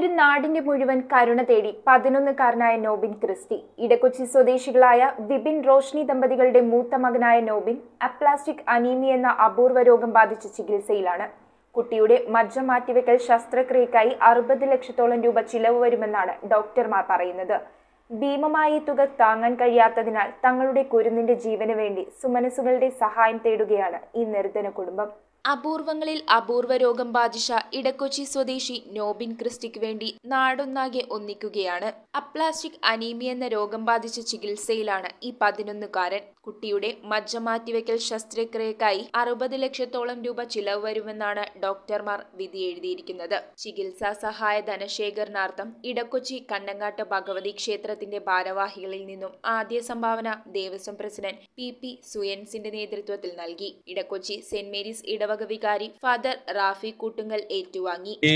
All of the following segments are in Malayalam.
ഒരു നാടിന്റെ മുഴുവൻ കരുണ തേടി 11കാരനായ നോബിൻ ക്രിസ്റ്റി. ഇടക്കൊച്ചി സ്വദേശികളായ വിപിൻ റോഷ്നി ദമ്പതികളുടെ മൂത്ത മകനായ നോബിൻ അപ്ലാസ്റ്റിക് അനീമിയ എന്ന അപൂർവ രോഗം ബാധിച്ച ചികിത്സയിലാണ്. കുട്ടിയുടെ മജ്ജ മാറ്റിവെക്കൽ ശസ്ത്രക്രിയക്കായി 60 ലക്ഷത്തോളം രൂപ ചിലവ് വരുമെന്നാണ് ഡോക്ടർമാർ പറയുന്നത്. ഭീമമായ തുക താങ്ങാൻ കഴിയാത്തതിനാൽ തങ്ങളുടെ കുരുന്നിന്റെ ജീവന് വേണ്ടി സുമനസുകളുടെ സഹായം തേടുകയാണ് ഈ നിർധന കുടുംബം. അപൂർവങ്ങളിൽ അപൂർവ രോഗം ബാധിച്ച ഇടക്കൊച്ചി സ്വദേശി നോബിൻ ക്രിസ്റ്റിക്ക് വേണ്ടി നാടൊന്നാകെ ഒന്നിക്കുകയാണ്. അപ്ലാസ്റ്റിക് അനീമിയ എന്ന രോഗം ബാധിച്ച ചികിത്സയിലാണ് ഈ 11കാരൻ. കുട്ടിയുടെ മജ്ജ മാറ്റിവെക്കൽ ശസ്ത്രക്രിയക്കായി 60 ലക്ഷത്തോളം രൂപ ചിലവ് വരുമെന്നാണ് ഡോക്ടർമാർ വിധി എഴുതിയിരിക്കുന്നത്. ചികിത്സാ സഹായ ധനശേഖരണാർത്ഥം ഇടക്കൊച്ചി കണ്ണങ്ങാട്ട് ഭഗവതി ക്ഷേത്രത്തിന്റെ ഭാരവാഹികളിൽ നിന്നും ആദ്യ സംഭാവന ദേവസ്വം പ്രസിഡന്റ് പി സുയൻസിന്റെ നേതൃത്വത്തിൽ നൽകി. ഇടക്കൊച്ചി സെന്റ് മേരീസ് ഇടവക വികാരി ഫാദർ റാഫി കൂട്ടുങ്കൽ ഏറ്റുവാങ്ങി. ഈ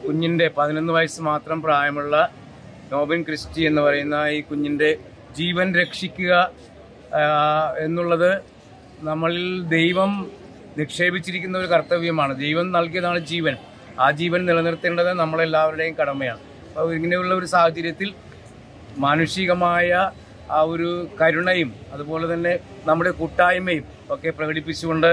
കുഞ്ഞിന്റെ 11 വയസ്സ് മാത്രം പ്രായമുള്ള നോബിൻ ക്രിസ്റ്റി എന്ന് പറയുന്ന ഈ കുഞ്ഞിന്റെ ജീവൻ രക്ഷിക്കുക എന്നുള്ളത് നമ്മളിൽ ദൈവം നിക്ഷേപിച്ചിരിക്കുന്ന ഒരു കർത്തവ്യമാണ്. ദൈവം നൽകിയതാണ് ജീവൻ. ആ ജീവൻ നിലനിർത്തേണ്ടത് നമ്മളെല്ലാവരുടെയും കടമയാണ്. അപ്പോൾ ഇങ്ങനെയുള്ള ഒരു സാഹചര്യത്തിൽ മാനുഷികമായ ആ ഒരു കരുണയും അതുപോലെ തന്നെ നമ്മുടെ കൂട്ടായ്മയും ഒക്കെ പ്രകടിപ്പിച്ചുകൊണ്ട്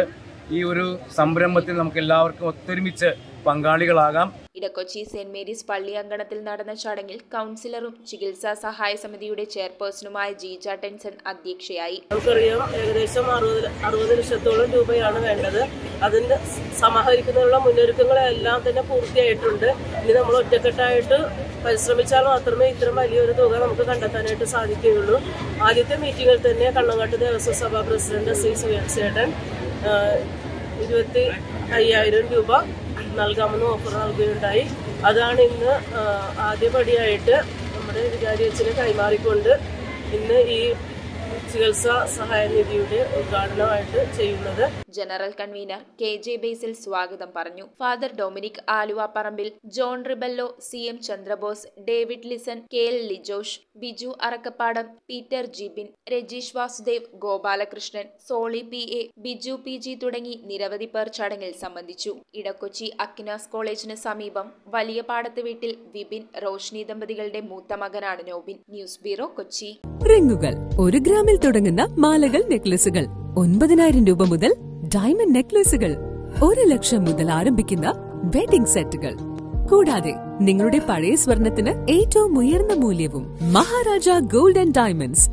ഈ ഒരു സംരംഭത്തിൽ നമുക്ക് എല്ലാവർക്കും ഒത്തൊരുമിച്ച് പങ്കാളികളാകാം. ഇടക്കൊച്ചി സെന്റ് മേരീസ് പള്ളി അങ്കണത്തിൽ നടന്ന ചടങ്ങിൽ കൗൺസിലറും ചികിത്സാ സഹായ സമിതിയുടെ ചെയർപേഴ്സണുമായ ജീജ ടെൻസൺ അധ്യക്ഷയായി. നമുക്കറിയാം, ഏകദേശം 60 ലക്ഷത്തോളം രൂപയാണ് വേണ്ടത്. അതിന് സമാഹരിക്കുന്നതിനുള്ള മുന്നൊരുക്കങ്ങളെല്ലാം തന്നെ പൂർത്തിയായിട്ടുണ്ട്. ഇനി നമ്മൾ ഒറ്റക്കെട്ടായിട്ട് പരിശ്രമിച്ചാൽ മാത്രമേ ഇത്തരം വലിയൊരു തുക നമുക്ക് കണ്ടെത്താനായിട്ട് സാധിക്കുകയുള്ളൂ. ആദ്യത്തെ മീറ്റിംഗിൽ തന്നെ കണ്ണങ്ങാട്ട് ദേവസ്വം സഭ പ്രസിഡന്റ് ശ്രീ സുയൻസേട്ടൻ 25,000 രൂപ നൽകാമെന്ന് ഓഫർ നൽകുകയുണ്ടായി. അതാണ് ഇന്ന് ആദ്യപടിയായിട്ട് നമ്മുടെ വികാരി അച്ഛനെ കൈമാറിക്കൊണ്ട് ഇന്ന് ഈ ചികിത്സാ സഹായ നിധിയുടെ ഉദ്ഘാടനമായിട്ട് ചെയ്യുന്നത്. ജനറൽ കൺവീനർ KJ ബേസിൽ സ്വാഗതം പറഞ്ഞു. Father Dominic Aluva Parambil, John Rebello, CM Chandrabose, David ലിസൺ, KL Lijosh, Biju Arakkapadam, Peter Jibin, Rajeesh Vasudev, Gopalakrishnan, Soly PA, Biju PG തുടങ്ങി നിരവധി പേർ ചടങ്ങിൽ സംബന്ധിച്ചു. ഇടക്കൊച്ചി അക്കിനാസ് കോളേജിന് സമീപം വലിയ പാടത്ത് വീട്ടിൽ വിപിൻ റോഷ്നി ദമ്പതികളുടെ മൂത്ത മകനാണ് നോബിൻ. News bureau, Kochi. റിങ്ങുകൾ 1 ഗ്രാമിൽ തുടങ്ങുന്ന മാലകൾ, നെക്ലസുകൾ 9,000 രൂപ മുതൽ ഡയമണ്ട് നെക്ലസുകൾ 1 ലക്ഷം മുതൽ ആരംഭിക്കുന്ന വെഡിംഗ് സെറ്റുകൾ. കൂടാതെ നിങ്ങളുടെ പഴയ സ്വർണത്തിന് ഏറ്റവും ഉയർന്ന മൂല്യവും. Maharaja gold and diamonds,